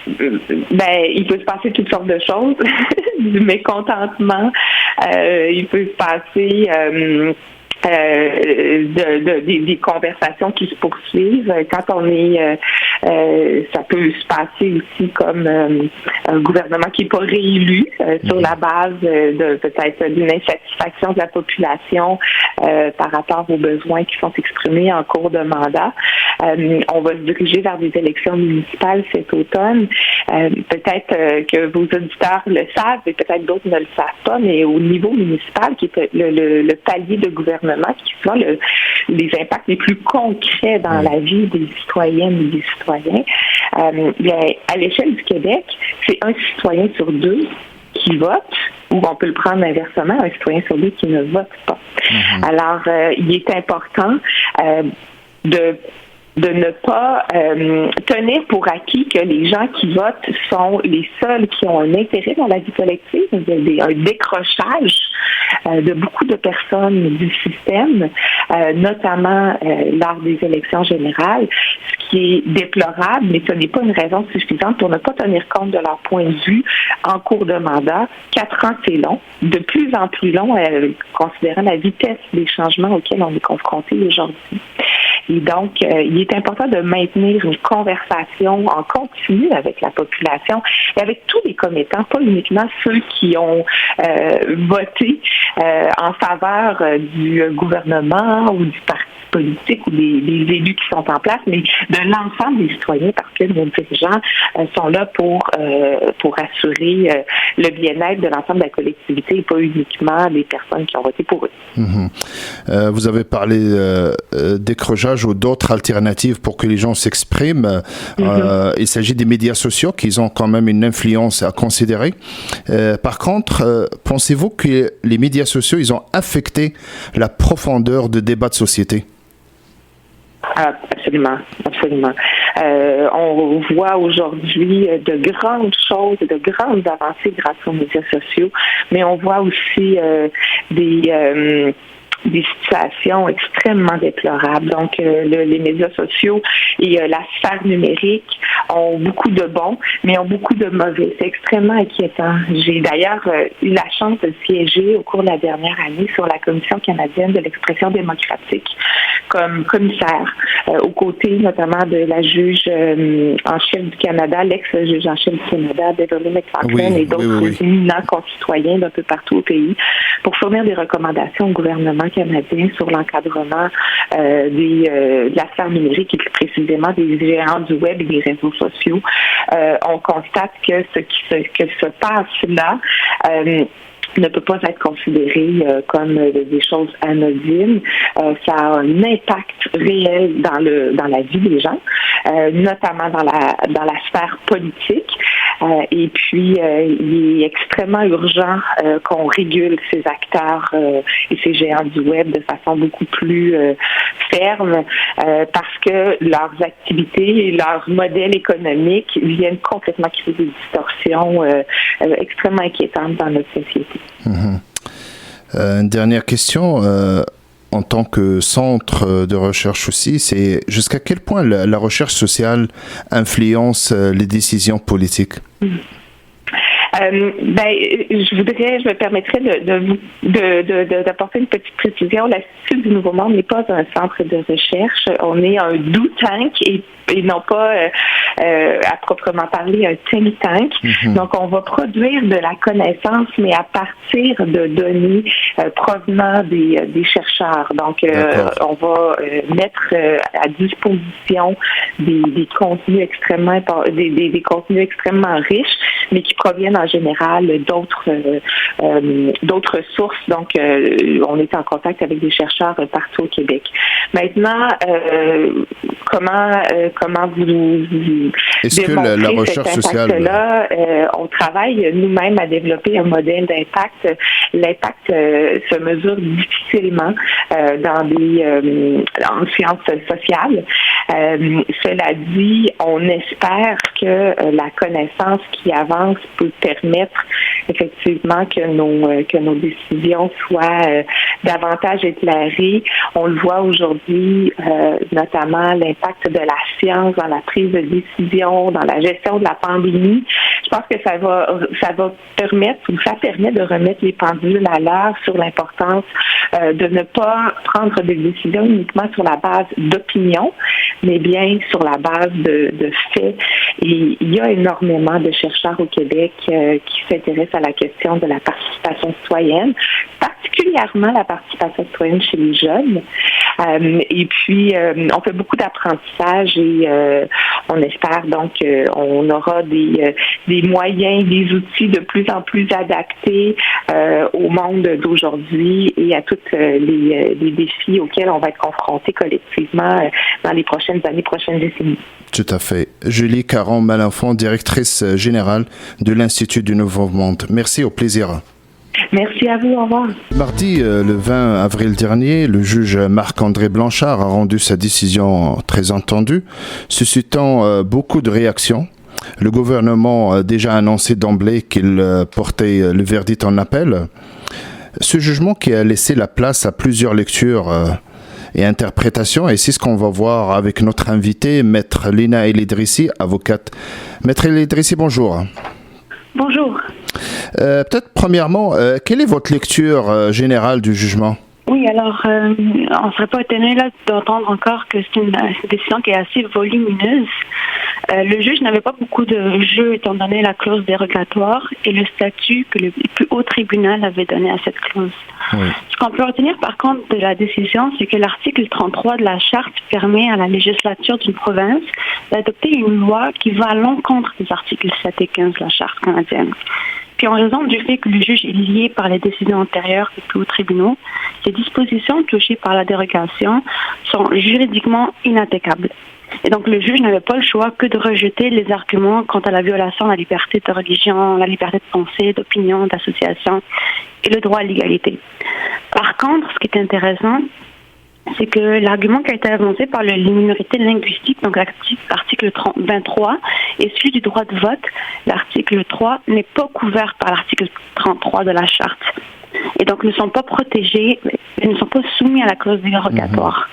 Il peut se passer toutes sortes de choses, du mécontentement, il peut se passer des conversations qui se poursuivent. Quand on est, ça peut se passer aussi comme un gouvernement qui n'est pas réélu sur la base de peut-être d'une insatisfaction de la population par rapport aux besoins qui sont exprimés en cours de mandat. On va se diriger vers des élections municipales cet automne. Peut-être que vos auditeurs le savent, et peut-être d'autres ne le savent pas, mais au niveau municipal, qui est le palier de gouvernement, qui voit les impacts les plus concrets dans la vie des citoyennes et des citoyens, bien, à l'échelle du Québec, c'est un citoyen sur deux qui vote, ou on peut le prendre inversement, un citoyen sur deux qui ne vote pas. Alors, il est important de ne pas tenir pour acquis que les gens qui votent sont les seuls qui ont un intérêt dans la vie collective. Il y a un décrochage de beaucoup de personnes du système, notamment lors des élections générales, ce qui est déplorable, mais ce n'est pas une raison suffisante pour ne pas tenir compte de leur point de vue en cours de mandat. 4 ans, c'est long, de plus en plus long, considérant la vitesse des changements auxquels on est confronté aujourd'hui. Et donc, il est important de maintenir une conversation en continu avec la population et avec tous les commettants, pas uniquement ceux qui ont voté en faveur du gouvernement ou du parti politique ou des élus qui sont en place, mais de l'ensemble des citoyens, parce que nos dirigeants sont là pour assurer le bien-être de l'ensemble de la collectivité et pas uniquement des personnes qui ont voté pour eux. Vous avez parlé décrochage ou d'autres alternatives pour que les gens s'expriment. Il s'agit des médias sociaux qui ont quand même une influence à considérer. Par contre, pensez-vous que les médias sociaux, ils ont affecté la profondeur de débat de société? Absolument, absolument. On voit aujourd'hui de grandes choses, de grandes avancées grâce aux médias sociaux, mais on voit aussi des situations extrêmement déplorables. Donc, les médias sociaux et la sphère numérique ont beaucoup de bons, mais ont beaucoup de mauvais. C'est extrêmement inquiétant. J'ai d'ailleurs eu la chance de siéger au cours de la dernière année sur la Commission canadienne de l'expression démocratique comme commissaire, aux côtés notamment de la juge en chef du Canada, l'ex-juge en chef du Canada, Beverly McFarlane, et d'autres éminents concitoyens d'un peu partout au pays, pour fournir des recommandations au gouvernement canadien sur l'encadrement de la sphère numérique et plus précisément des géants du web et des réseaux sociaux. On constate que ce qui se passe là ne peut pas être considéré comme des choses anodines. Ça a un impact réel dans la vie des gens, notamment dans la sphère politique. Et puis, il est extrêmement urgent qu'on régule ces acteurs et ces géants du web de façon beaucoup plus ferme parce que leurs activités et leurs modèles économiques viennent complètement créer des distorsions extrêmement inquiétantes dans notre société. Une dernière question. En tant que centre de recherche aussi, c'est jusqu'à quel point la recherche sociale influence les décisions politiques? Je me permettrais d'apporter une petite précision. L'Institut du Nouveau Monde n'est pas un centre de recherche. On est un do tank et non pas à proprement parler un think tank. Donc, on va produire de la connaissance, mais à partir de données provenant des chercheurs. Donc, on va mettre à disposition des contenus extrêmement des contenus extrêmement riches, mais qui proviennent en général d'autres sources. Donc, on est en contact avec des chercheurs partout au Québec. Maintenant, comment vous est-ce que la recherche sociale on travaille nous-mêmes à développer un modèle d'impact. L'impact se mesure difficilement en sciences sociales. Cela dit, on espère que la connaissance qui avance peut permettre effectivement que nos décisions soient davantage éclairées. On le voit aujourd'hui, notamment l'impact de la confiance dans la prise de décision, dans la gestion de la pandémie. Je pense que ça permet de remettre les pendules à l'heure sur l'importance de ne pas prendre des décisions uniquement sur la base d'opinion, mais bien sur la base de faits. Et il y a énormément de chercheurs au Québec qui s'intéressent à la question de la participation citoyenne, particulièrement la participation citoyenne chez les jeunes. Et puis, on fait beaucoup d'apprentissage et on espère donc qu'on aura des moyens, des outils de plus en plus adaptés au monde d'aujourd'hui et à tous les défis auxquels on va être confrontés collectivement dans les prochaines années, prochaines décennies. Tout à fait. Julie Caron-Malenfant, directrice générale de l'Institut du Nouveau Monde. Merci, au plaisir. Merci à vous, au revoir. Mardi, le 20 avril dernier, le juge Marc-André Blanchard a rendu sa décision très attendue, suscitant beaucoup de réactions. Le gouvernement a déjà annoncé d'emblée qu'il portait le verdict en appel. Ce jugement qui a laissé la place à plusieurs lectures et interprétations, et c'est ce qu'on va voir avec notre invitée, Maître Lina El-Idrissi, avocate. Maître El-Idrissi, bonjour. Bonjour. Peut-être premièrement, quelle est votre lecture générale du jugement? Oui, alors, on ne serait pas étonné là d'entendre encore que c'est une décision qui est assez volumineuse. Le juge n'avait pas beaucoup de jeu étant donné la clause dérogatoire et le statut que le plus haut tribunal avait donné à cette clause. Oui. Ce qu'on peut retenir par contre de la décision, c'est que l'article 33 de la Charte permet à la législature d'une province d'adopter une loi qui va à l'encontre des articles 7 et 15 de la Charte canadienne. Puis en raison du fait que le juge est lié par les décisions antérieures des plus hauts tribunaux, ces dispositions touchées par la dérogation sont juridiquement inattaquables. Et donc le juge n'avait pas le choix que de rejeter les arguments quant à la violation de la liberté de religion, la liberté de pensée, d'opinion, d'association et le droit à l'égalité. Par contre, ce qui est intéressant, c'est que l'argument qui a été avancé par les minorités linguistiques, donc l'article 23, et celui du droit de vote, l'article 3, n'est pas couvert par l'article 33 de la Charte. Et donc ne sont pas protégés, ils ne sont pas soumis à la clause dérogatoire.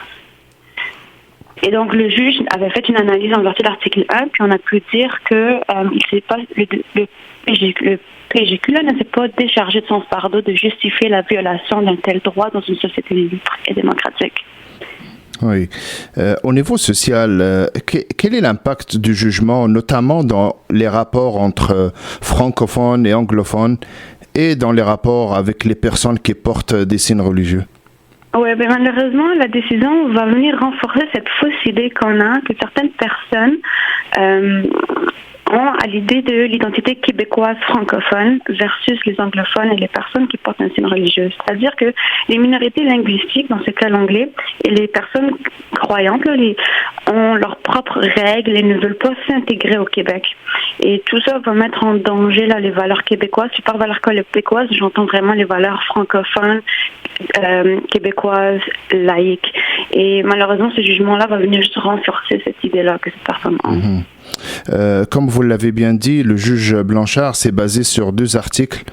Et donc le juge avait fait une analyse en vertu de l'article 1, puis on a pu dire que le PGQ ne s'est pas déchargé de son fardeau de justifier la violation d'un tel droit dans une société libre et démocratique. Oui. Au niveau social, quel est l'impact du jugement, notamment dans les rapports entre francophones et anglophones et dans les rapports avec les personnes qui portent des signes religieux? Oui, malheureusement, la décision va venir renforcer cette fausse idée qu'on a, que certaines personnes ont à l'idée de l'identité québécoise francophone versus les anglophones et les personnes qui portent un signe religieux. C'est-à-dire que les minorités linguistiques, dans ce cas l'anglais, et les personnes croyantes ont leurs propres règles et ne veulent pas s'intégrer au Québec. Et tout ça va mettre en danger les valeurs québécoises. Si par valeurs québécoises, j'entends vraiment les valeurs francophones, québécoises, laïques. Et malheureusement, ce jugement-là va venir juste renforcer cette idée-là que cette personne a. Comme vous l'avez bien dit, le juge Blanchard s'est basé sur 2 articles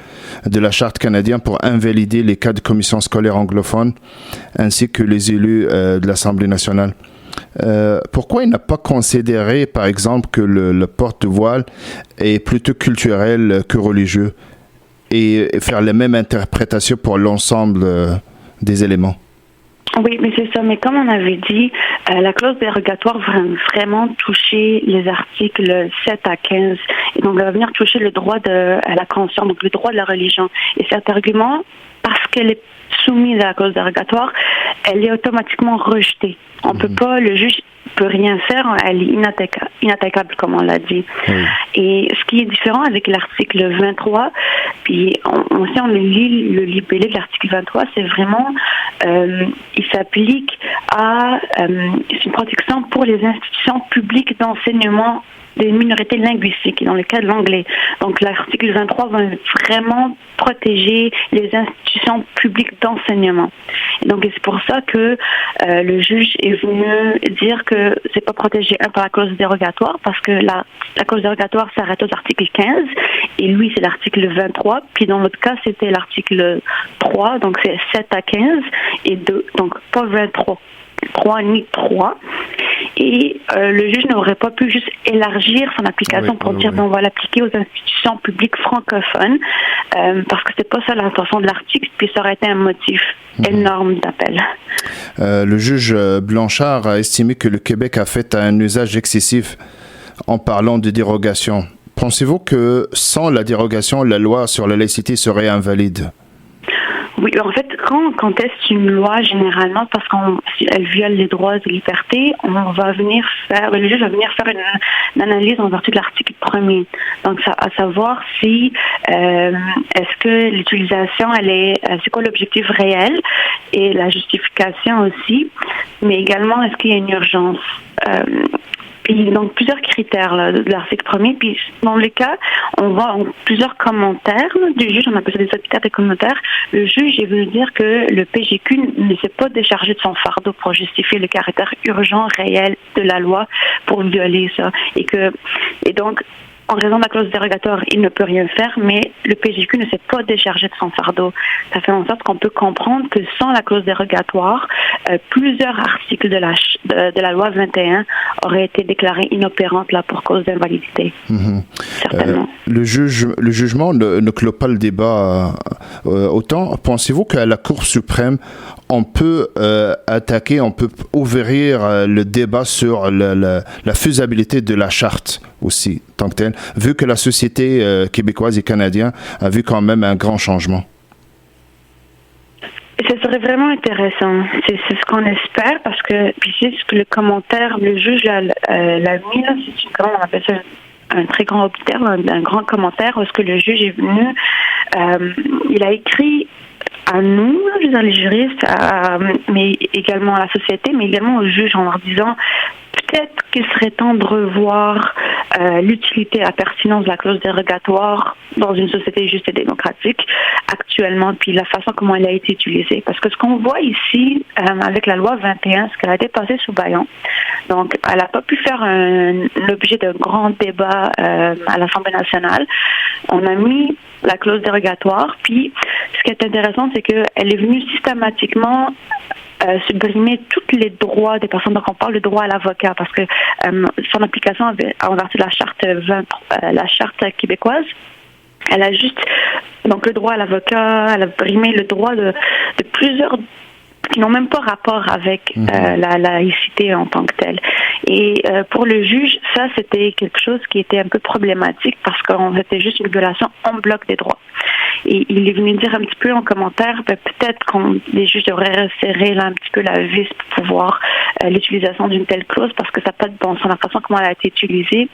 de la Charte canadienne pour invalider les cas de commission scolaire anglophone ainsi que les élus de l'Assemblée nationale. Pourquoi il n'a pas considéré, par exemple, que le porte-voile est plutôt culturel que religieux et faire les mêmes interprétations pour l'ensemble des éléments? Oui, mais c'est ça. Mais comme on avait dit, la clause dérogatoire va vraiment toucher les articles 7 à 15. Et donc, elle va venir toucher le droit à la conscience, donc le droit de la religion. Et cet argument, parce qu'elle est soumise à la clause dérogatoire, elle est automatiquement rejetée. On peut pas, le juge peut rien faire, elle est inattaquable, comme on l'a dit. Et ce qui est différent avec l'article 23, puis si on lit le libellé de l'article 23, c'est vraiment, il s'applique à une protection pour les institutions publiques d'enseignement des minorités linguistiques, dans le cas de l'anglais. Donc l'article 23 va vraiment protéger les institutions publiques d'enseignement. Et donc c'est pour ça que le juge est venu dire que c'est pas protégé par la clause dérogatoire, parce que la clause dérogatoire s'arrête aux articles 15 et lui c'est l'article 23, puis dans l'autre cas c'était l'article 3, donc c'est 7 à 15 et 2, donc pas 23. 3 ni 3. Et le juge n'aurait pas pu juste élargir son application pour dire on va l'appliquer aux institutions publiques francophones parce que c'est pas ça l'intention de l'article, puis ça aurait été un motif énorme d'appel. Le juge Blanchard a estimé que le Québec a fait un usage excessif en parlant de dérogation. Pensez-vous que sans la dérogation, la loi sur la laïcité serait invalide? Oui, en fait, quand on conteste une loi, généralement, parce qu'elle viole les droits et libertés, le juge va venir faire une analyse en vertu de l'article 1er. Donc, à savoir si, est-ce que l'utilisation, c'est quoi l'objectif réel et la justification aussi, mais également, est-ce qu'il y a une urgence? Donc, plusieurs critères là, de l'article 1er. Puis, dans le cas, on voit plusieurs commentaires du juge, on appelle ça des épithètes et commentaires. Le juge est venu dire que le PGQ ne s'est pas déchargé de son fardeau pour justifier le caractère urgent, réel de la loi pour violer ça. Et donc, en raison de la clause dérogatoire, il ne peut rien faire, mais le PGQ ne s'est pas déchargé de son fardeau. Ça fait en sorte qu'on peut comprendre que sans la clause dérogatoire, plusieurs articles de la loi 21 auraient été déclarés inopérantes là, pour cause d'invalidité. Certainement. Le jugement ne clôt pas le débat autant. Pensez-vous qu'à la Cour suprême, on peut on peut ouvrir le débat sur la faisabilité de la charte aussi, tant que telle, vu que la société québécoise et canadienne a vu quand même un grand changement? Ce serait vraiment intéressant. C'est ce qu'on espère, parce que, puis c'est ce que le juge l'a mis, là, on appelle ça un très grand obitaire, un grand commentaire, où est-ce que le juge est venu, il a écrit à nous, je veux dire, les juristes, mais également à la société, mais également aux juges, en leur disant peut-être qu'il serait temps de revoir l'utilité, la pertinence de la clause dérogatoire dans une société juste et démocratique actuellement, puis la façon comment elle a été utilisée. Parce que ce qu'on voit ici, avec la loi 21, c'est qu'elle a été passée sous bâillon. Donc, elle n'a pas pu faire l'objet d'un grand débat à l'Assemblée nationale. On a mis la clause dérogatoire, puis ce qui est intéressant, c'est qu'elle est venue systématiquement supprimer tous les droits des personnes. Donc, on parle de droit à l'avocat parce que son application en vertu de la charte la charte québécoise, elle a juste donc le droit à l'avocat, elle a brimé le droit de plusieurs qui n'ont même pas rapport avec la laïcité en tant que telle. Et pour le juge, ça, c'était quelque chose qui était un peu problématique parce que c'était juste une violation en bloc des droits. Et il est venu dire un petit peu en commentaire, peut-être que les juges devraient resserrer là, un petit peu la vis pour pouvoir l'utilisation d'une telle clause parce que ça n'a pas de bon sens. La façon comment elle a été utilisée,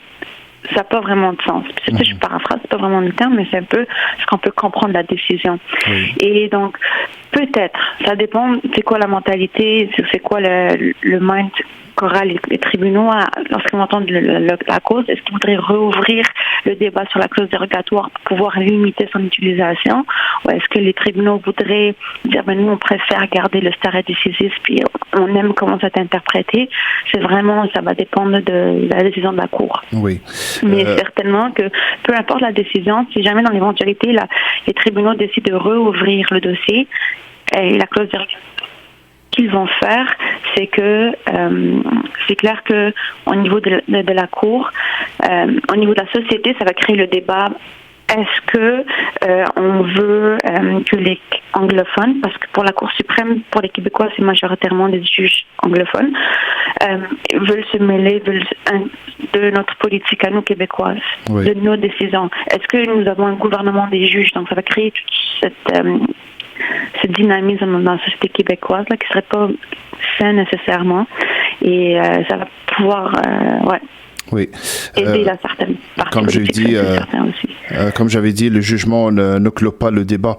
ça n'a pas vraiment de sens. Je paraphrase, c'est pas vraiment le terme, mais c'est un peu ce qu'on peut comprendre de la décision. Oui. Et donc, peut-être, ça dépend, c'est quoi la mentalité, c'est quoi le mind qu'aura les tribunaux lorsqu'ils entendent la cause. Est-ce qu'ils voudraient rouvrir le débat sur la clause dérogatoire pour pouvoir limiter son utilisation? Ou est-ce que les tribunaux voudraient dire, nous, on préfère garder le stare decisis, puis on aime comment ça est interprété? C'est vraiment, ça va dépendre de la décision de la Cour. Oui. Mais certainement que, peu importe la décision, si jamais dans l'éventualité, les tribunaux décident de rouvrir le dossier, et la clause dérogatoire qu'ils vont faire, c'est que c'est clair que au niveau de la Cour, au niveau de la société, ça va créer le débat. Est-ce que on veut que les anglophones, parce que pour la Cour suprême, pour les Québécois, c'est majoritairement des juges anglophones, veulent se mêler de notre politique à nous Québécoises, de nos décisions. Est-ce que nous avons un gouvernement des juges? Donc ça va créer toute ce dynamisme dans la société québécoise là, qui ne serait pas sain nécessairement. Et ça va pouvoir aider la certaine partie politique. Comme j'avais dit, le jugement ne clôt pas le débat.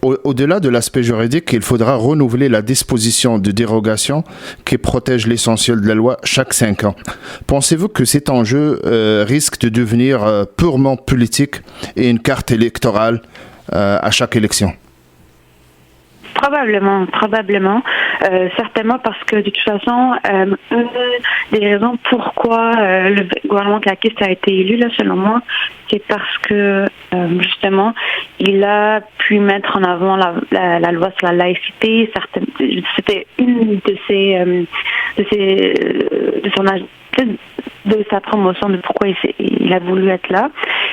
Au-delà de l'aspect juridique, il faudra renouveler la disposition de dérogation qui protège l'essentiel de la loi chaque 5 ans. Pensez-vous que cet enjeu risque de devenir purement politique et une carte électorale à chaque élection? Probablement. Certainement parce que de toute façon, une des raisons pourquoi le gouvernement caquiste a été élu, là, selon moi, c'est parce que justement, il a pu mettre en avant la loi sur la laïcité. C'était une de sa promotion, de pourquoi il a voulu être là.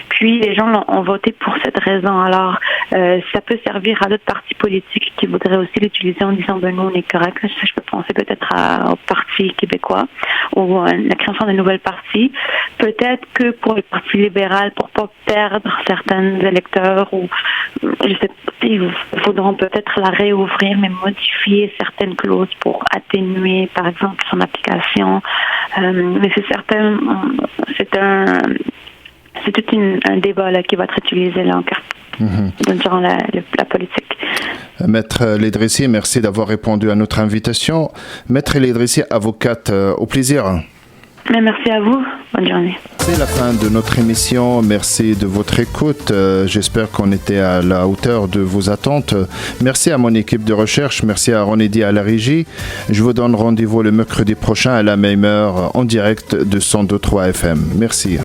Puis les gens ont voté pour cette raison. Alors, ça peut servir à d'autres partis politiques qui voudraient aussi l'utiliser en disant nous, on est correct. Je peux penser peut-être au Parti québécois ou la création de nouvelles partis. Peut-être que pour le Parti libéral, pour pas perdre certains électeurs, ou je sais pas, ils voudront peut-être la réouvrir, mais modifier certaines clauses pour atténuer, par exemple, son application. Mais c'est certain, c'est tout un débat là, qui va être utilisé là encore durant la politique. Maître Lédressier, merci d'avoir répondu à notre invitation. Maître Lédressier, avocate, au plaisir. Mais merci à vous. Bonne journée. C'est la fin de notre émission. Merci de votre écoute. J'espère qu'on était à la hauteur de vos attentes. Merci à mon équipe de recherche. Merci à René à la régie. Je vous donne rendez-vous le mercredi prochain à la même heure en direct de 102.3 FM. Merci.